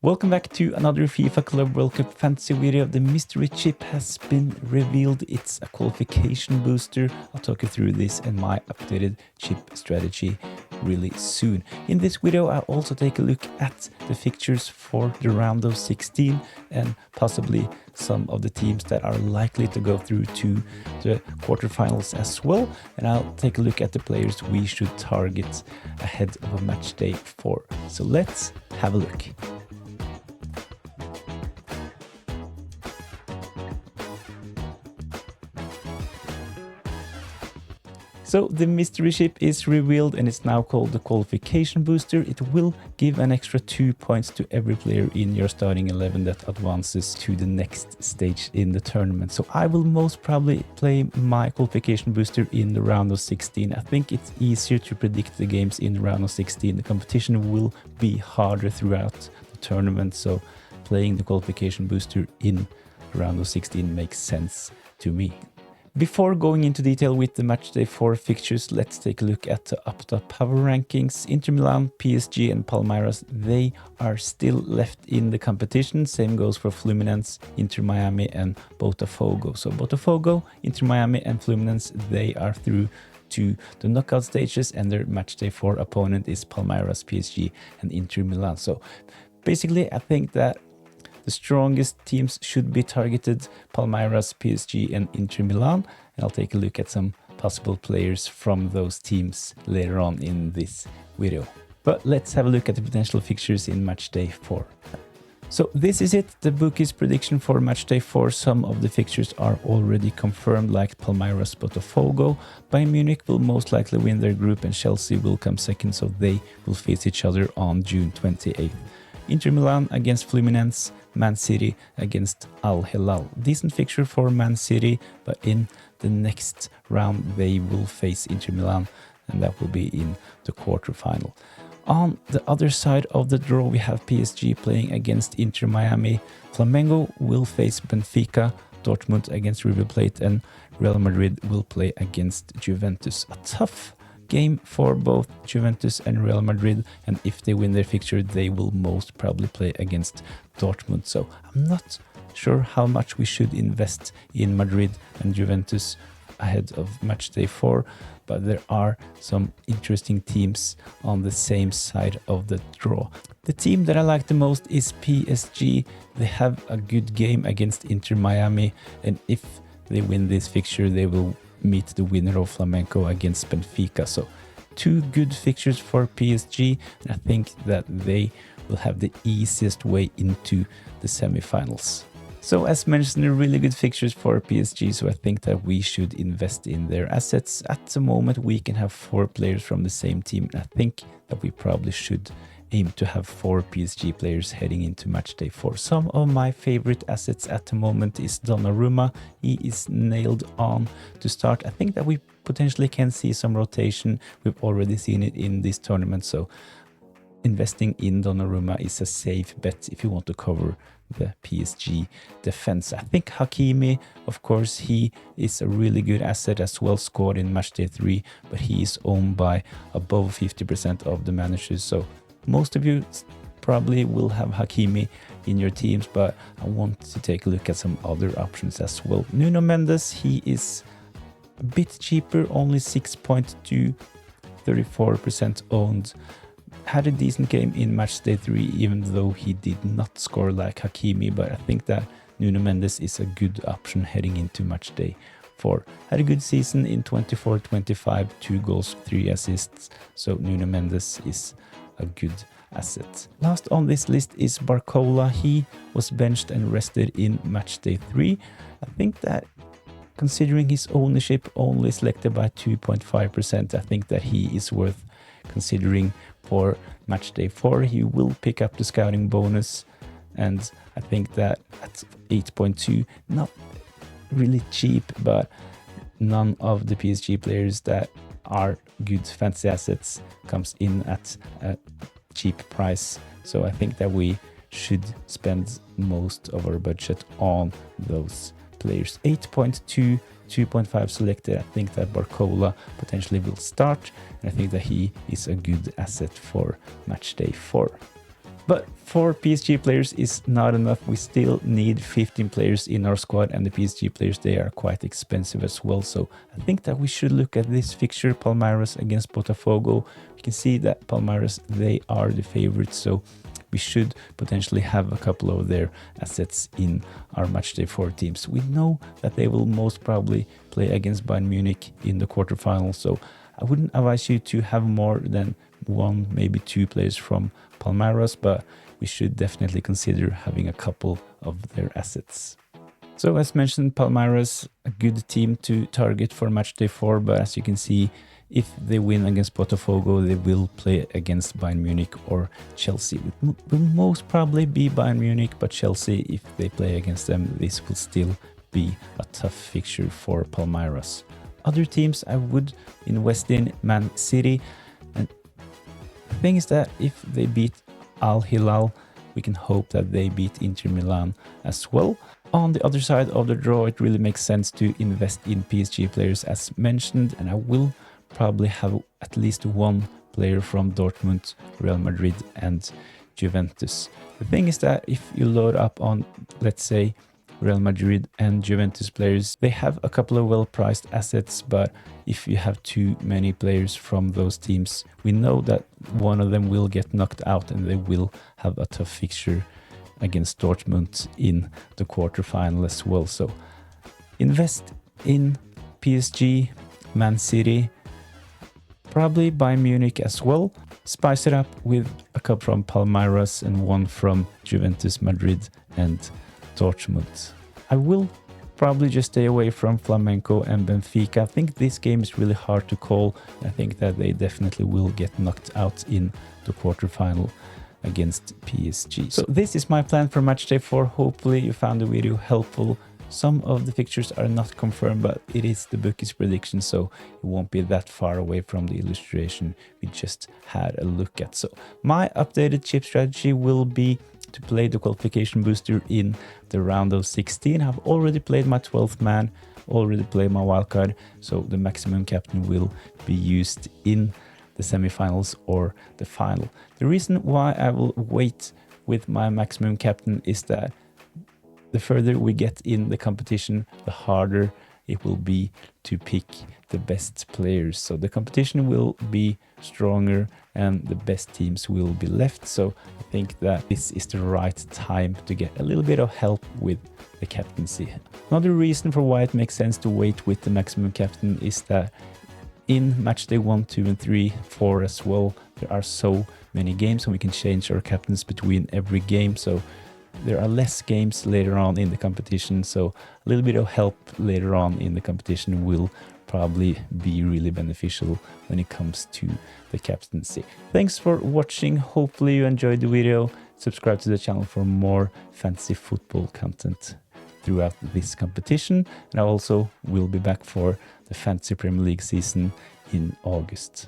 Welcome back to another FIFA Club World Cup fantasy video. The mystery chip has been revealed. It's a qualification booster. I'll talk you through this and my updated chip strategy really soon. In this video, I'll also take a look at the fixtures for the round of 16 and possibly some of the teams that are likely to go through to the quarterfinals as well. And I'll take a look at the players we should target ahead of a match day 4. So let's have a look. So the mystery chip is revealed and it's now called the qualification booster. It will give an extra 2 points to every player in your starting 11 that advances to the next stage in the tournament. So I will most probably play my qualification booster in the round of 16. I think it's easier to predict the games in the round of 16. The competition will be harder throughout the tournament, so playing the qualification booster in the round of 16 makes sense to me. Before going into detail with the Matchday 4 fixtures, let's take a look at the Opta power rankings. Inter Milan, PSG and Palmeiras, they are still left in the competition. Same goes for Fluminense, Inter Miami and Botafogo. So Botafogo, Inter Miami and Fluminense, they are through to the knockout stages and their Matchday 4 opponent is Palmeiras, PSG and Inter Milan. So basically I think that the strongest teams should be targeted: Palmeiras, PSG and Inter Milan. And I'll take a look at some possible players from those teams later on in this video. But let's have a look at the potential fixtures in Matchday 4. So this is it, the bookie's prediction for Matchday 4. Some of the fixtures are already confirmed, like Palmeiras, Botafogo. Bayern Munich will most likely win their group and Chelsea will come second, so they will face each other on June 28th. Inter Milan against Fluminense, Man City against Al Hilal. Decent fixture for Man City, but in the next round they will face Inter Milan and that will be in the quarterfinal. On the other side of the draw we have PSG playing against Inter Miami. Flamengo will face Benfica, Dortmund against River Plate and Real Madrid will play against Juventus. A tough game for both Juventus and Real Madrid, and if they win their fixture they will most probably play against Dortmund. So I'm not sure how much we should invest in Madrid and Juventus ahead of Matchday 4, but there are some interesting teams on the same side of the draw. The team that I like the most is PSG. They have a good game against Inter Miami, and if they win this fixture they will meet the winner of Flamengo against Benfica. So 2 good fixtures for PSG, and I think that they will have the easiest way into the semifinals. So as mentioned, really good fixtures for PSG, so I think that we should invest in their assets. At the moment we can have 4 players from the same team, and I think that we probably should aim to have 4 PSG players heading into Matchday 4. Some of my favorite assets at the moment is Donnarumma. He is nailed on to start. I think that we potentially can see some rotation. We've already seen it in this tournament, so investing in Donnarumma is a safe bet if you want to cover the PSG defense. I think Hakimi, of course, he is a really good asset as well, scored in Matchday 3, but he is owned by above 50% of the managers, so most of you probably will have Hakimi in your teams, but I want to take a look at some other options as well. Nuno Mendes, he is a bit cheaper, only 6.2, 34% owned. Had a decent game in Matchday 3, even though he did not score like Hakimi, but I think that Nuno Mendes is a good option heading into Matchday 4. Had a good season in 24-25, 2 goals, 3 assists, so Nuno Mendes is a good asset. Last on this list is Barcola. He was benched and rested in Matchday 3. I think that considering his ownership only selected by 2.5%, I think that he is worth considering for Matchday 4. He will pick up the scouting bonus, and I think that at 8.2, not really cheap, but none of the PSG players that are good fantasy assets comes in at a cheap price. So I think that we should spend most of our budget on those players. 8.2, 2.5 selected. I think that Barcola potentially will start, and I think that he is a good asset for Matchday 4. But for PSG players is not enough. We still need 15 players in our squad, and the PSG players, they are quite expensive as well. So I think that we should look at this fixture, Palmeiras against Botafogo. You can see that Palmeiras, they are the favorites, so we should potentially have a couple of their assets in our Matchday 4 teams. We know that they will most probably play against Bayern Munich in the quarterfinals, so I wouldn't advise you to have more than one, maybe two players from Palmeiras, but we should definitely consider having a couple of their assets. So as mentioned, Palmeiras, a good team to target for Matchday 4, but as you can see, if they win against Botafogo, they will play against Bayern Munich or Chelsea. It will most probably be Bayern Munich, but Chelsea, if they play against them, this will still be a tough fixture for Palmeiras. Other teams I would invest in: Man City. And the thing is that if they beat Al Hilal, we can hope that they beat Inter Milan as well. On the other side of the draw, it really makes sense to invest in PSG players as mentioned, and I will probably have at least one player from Dortmund, Real Madrid and Juventus. The thing is that if you load up on, let's say, Real Madrid and Juventus players, they have a couple of well-priced assets, but if you have too many players from those teams, we know that one of them will get knocked out and they will have a tough fixture against Dortmund in the quarterfinal as well. So invest in PSG, Man City, probably Bayern Munich as well. Spice it up with a couple from Palmeiras and one from Juventus, Madrid and Dortmund. I will probably just stay away from Flamengo and Benfica. I think this game is really hard to call. I think that they definitely will get knocked out in the quarterfinal against PSG. So this is my plan for Matchday 4. Hopefully you found the video helpful. Some of the fixtures are not confirmed, but it is the bookie's prediction, so it won't be that far away from the illustration we just had a look at. So my updated chip strategy will be to play the qualification booster in the round of 16. I've already played my 12th man, already played my wildcard, so the maximum captain will be used in the semifinals or the final. The reason why I will wait with my maximum captain is that the further we get in the competition, the harder it will be to pick the best players. So the competition will be stronger and the best teams will be left. So I think that this is the right time to get a little bit of help with the captaincy. Another reason for why it makes sense to wait with the maximum captain is that in Matchday 1, 2 and 3, 4 as well, there are so many games and we can change our captains between every game. So there are less games later on in the competition, so a little bit of help later on in the competition will probably be really beneficial when it comes to the captaincy. Thanks for watching. Hopefully you enjoyed the video. Subscribe to the channel for more fantasy football content throughout this competition, and I also will be back for the Fantasy Premier League season in August.